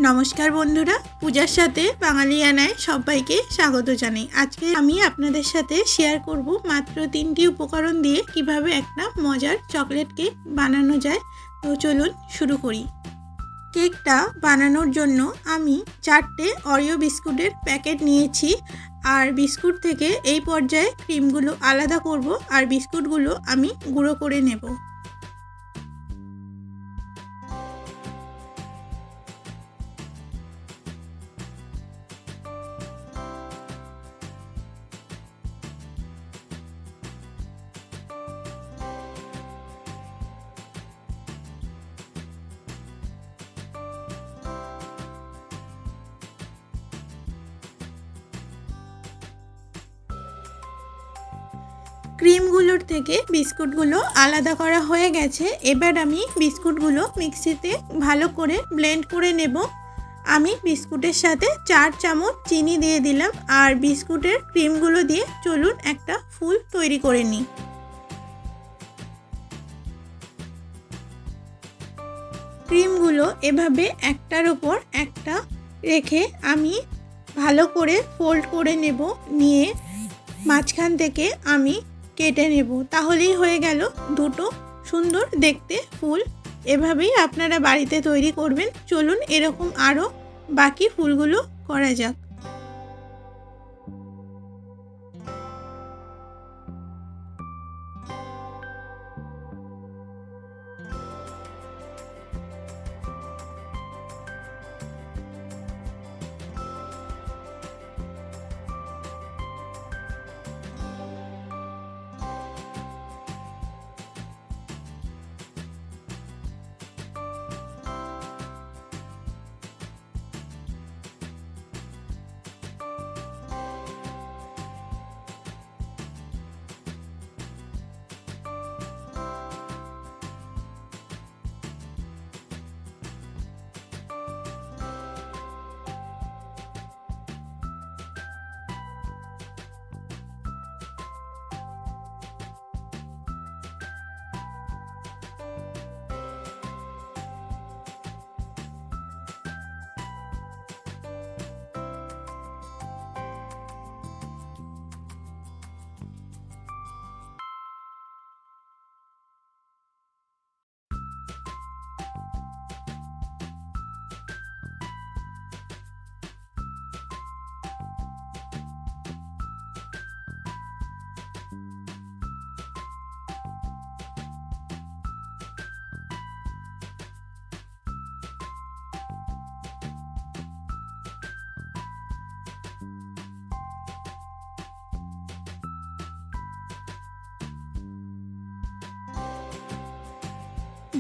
নমস্কার বন্ধুরা, পূজার সাথে বাঙালিয়ানায় সবাইকে স্বাগত জানাই। আজকে আমি আপনাদের সাথে শেয়ার করব মাত্র 3টি উপকরণ দিয়ে কিভাবে একটা মজার চকলেট কেক বানানো যায়। তো চলুন শুরু করি। কেকটা বানানোর জন্য আমি 4টে অরিও বিস্কুটের প্যাকেট নিয়েছি। আর বিস্কুট থেকে এই পর্যায়ে ক্রিমগুলো আলাদা করব আর বিস্কুটগুলো আমি গুঁড়ো করে নেব। ক্রিমগুলোর থেকে বিস্কুটগুলো আলাদা করা হয়ে গেছে। এবার আমি বিস্কুটগুলো মিক্সিতে ভালো করে ব্লেন্ড করে নেব। আমি বিস্কুটের সাথে 4 চামচ চিনি দিয়ে দিলাম আর বিস্কুটের ক্রিমগুলো দিয়ে চলুন একটা ফুল তৈরি করে নিই। ক্রিমগুলো এভাবে একটার ওপর একটা রেখে আমি ভালো করে ফোল্ড করে নেব, নিয়ে মাঝখান থেকে আমি কেটে নেব। তাহলেই হয়ে গেল দুটো সুন্দর দেখতে ফুল। এভাবেই আপনারা বাড়িতে তৈরি করবেন। চলুন এরকম আরও বাকি ফুলগুলো করা যাক।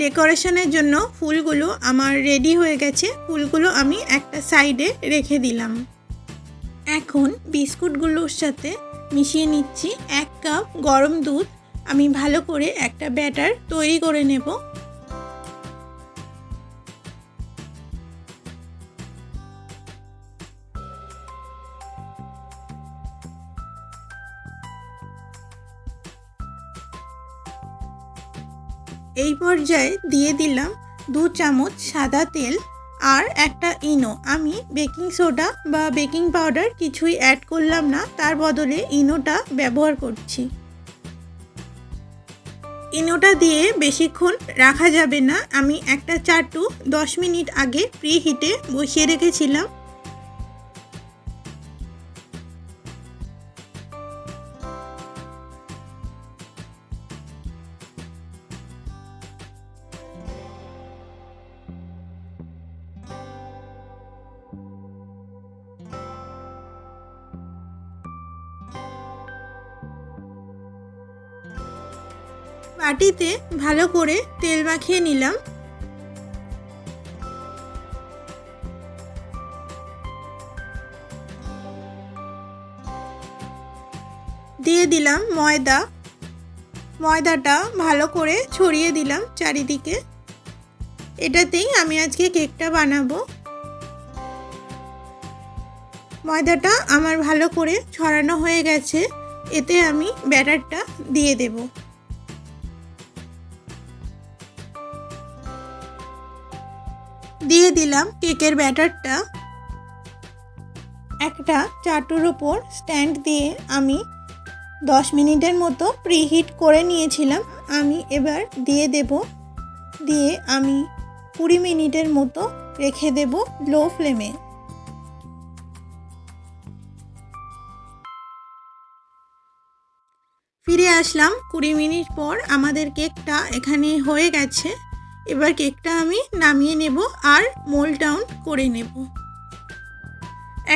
ডেকোরেশনের জন্য ফুলগুলো আমার রেডি হয়ে গেছে। ফুলগুলো আমি একটা সাইডে রেখে দিলাম। এখন বিস্কুটগুলোর সাথে মিশিয়ে নিচ্ছি 1 কাপ গরম দুধ। আমি ভালো করে একটা ব্যাটার তৈরি করে নেব। এই পর্যায়ে দিয়ে দিলাম 2 চামচ সাদা তেল আর একটা ইনো। আমি বেকিং সোডা বা বেকিং পাউডার কিছুই অ্যাড করলাম না, তার বদলে ইনোটা ব্যবহার করছি। ইনোটা দিয়ে বেশিক্ষণ রাখা যাবে না। আমি একটা 4 to 10 মিনিট আগে প্রি হিটে বসিয়ে রেখেছিলাম। বাটিতে ভালো করে তেল মাখিয়ে নিলাম। দিয়ে দিলাম ময়দাটা ভালো করে ছড়িয়ে দিলাম চারিদিকে। এটাতেই আমি আজকে কেকটা বানাবো। ময়দাটা আমার ভালো করে ছড়ানো হয়ে গেছে। এতে আমি ব্যাটারটা দিয়ে দেব। দিয়ে দিলাম কেকের ব্যাটারটা। একটা চাটুর উপর স্ট্যান্ড দিয়ে আমি 10 মিনিটের মতো প্রিহিট করে নিয়েছিলাম। আমি এবার দিয়ে দেব, দিয়ে আমি 20 মিনিটের মতো রেখে দেব লো ফ্লেমে। ফিরে আসলাম 20 মিনিট পর। আমাদের কেকটা এখানে হয়ে গেছে। এবার কেকটা আমি নামিয়ে নেব আর মোল্ড ডাউন করে নেব।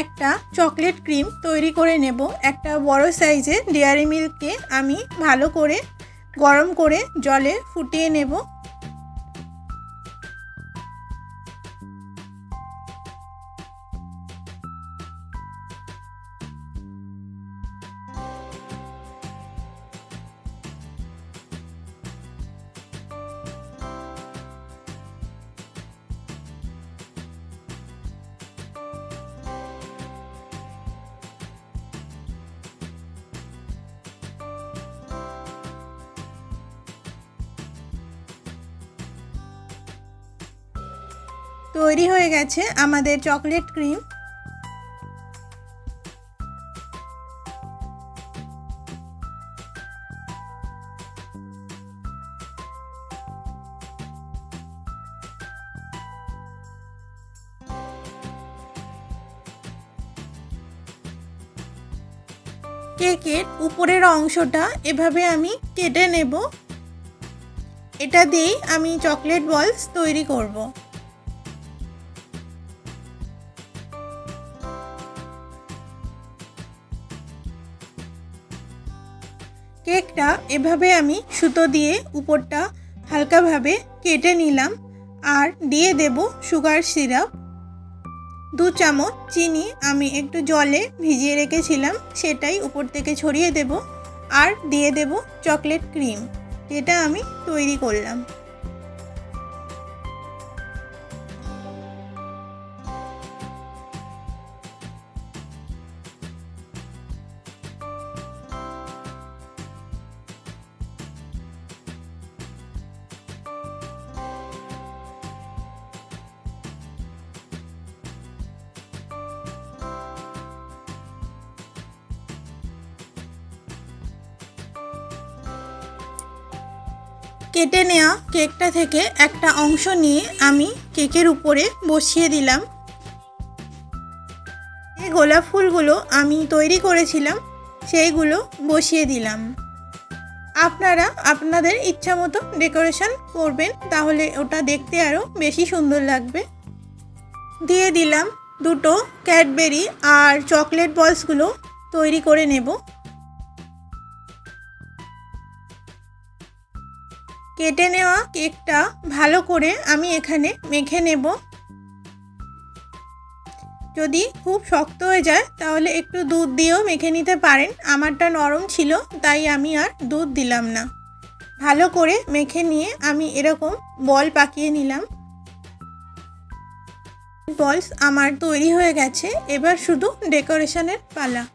একটা চকলেট ক্রিম তৈরি করে নেব। একটা বড় সাইজের ডেয়ারি মিল্ককে আমি ভালো করে গরম করে জলে ফুটিয়ে নেব। তৈরি হয়ে গেছে আমাদের চকলেট ক্রিম। কেকের উপরের অংশটা এভাবে আমি কেটে নেব। এটা দিয়েই আমি চকলেট বলস তৈরি করব। কেকটা এভাবে আমি সুতো দিয়ে উপরটা হালকাভাবে কেটে নিলাম আর দিয়ে দেব সুগার সিরাপ। 2 চামচ চিনি আমি একটু জলে ভিজিয়ে রেখেছিলাম, সেটাই উপর থেকে ছড়িয়ে দেব আর দিয়ে দেব চকলেট ক্রিম, যেটা আমি তৈরি করলাম। কেটে নেওয়া কেকটা থেকে একটা অংশ নিয়ে আমি কেকের উপরে বসিয়ে দিলাম। এই গোলাপ ফুলগুলো আমি তৈরি করেছিলাম সেইগুলো বসিয়ে দিলাম। আপনারা আপনাদের ইচ্ছা মতো ডেকোরেশন করবেন, তাহলে ওটা দেখতে আরও বেশি সুন্দর লাগবে। দিয়ে দিলাম 2টো ক্যাডবেরি আর চকলেট বলসগুলো তৈরি করে নেব। কেটে নেওয়া কেকটা ভালো করে আমি এখানে মেখে নেব। যদি খুব শক্ত হয়ে যায় তাহলে একটু দুধ দিয়েও মেখে নিতে পারেন। আমারটা নরম ছিল তাই আমি আর দুধ দিলাম না। ভালো করে মেখে নিয়ে আমি এরকম বল পাকিয়ে নিলাম। বলস আমার তৈরি হয়ে গেছে, এবার শুধু ডেকোরেশনের পালা।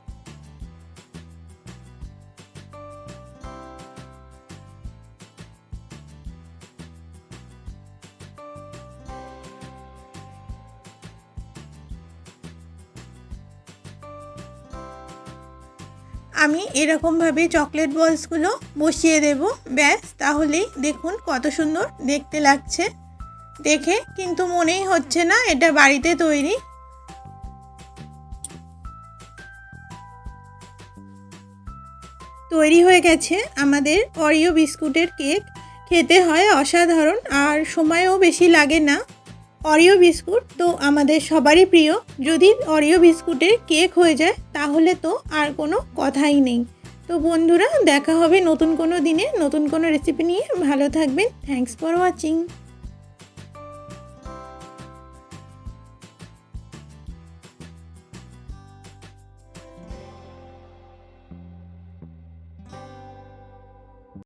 আমি এরকমভাবে চকলেট বলসগুলো বসিয়ে দেব। ব্যাস, তাহলেই দেখুন কত সুন্দর দেখতে লাগছে। দেখে কিন্তু মনেই হচ্ছে না এটা বাড়িতে তৈরি। তৈরি হয়ে গেছে আমাদের অরিও বিস্কুটের কেক। খেতে হয় অসাধারণ আর সময়ও বেশি লাগে না। অরিও বিস্কুট তো আমাদের সবারই প্রিয়। যদি অরিও বিস্কুটের কেক হয়ে যায় তাহলে তো আর কোনো কথাই নেই। তো বন্ধুরা, দেখা হবে নতুন কোনো দিনে নতুন কোনো রেসিপি নিয়ে। ভালো থাকবেন। Thanks for watching.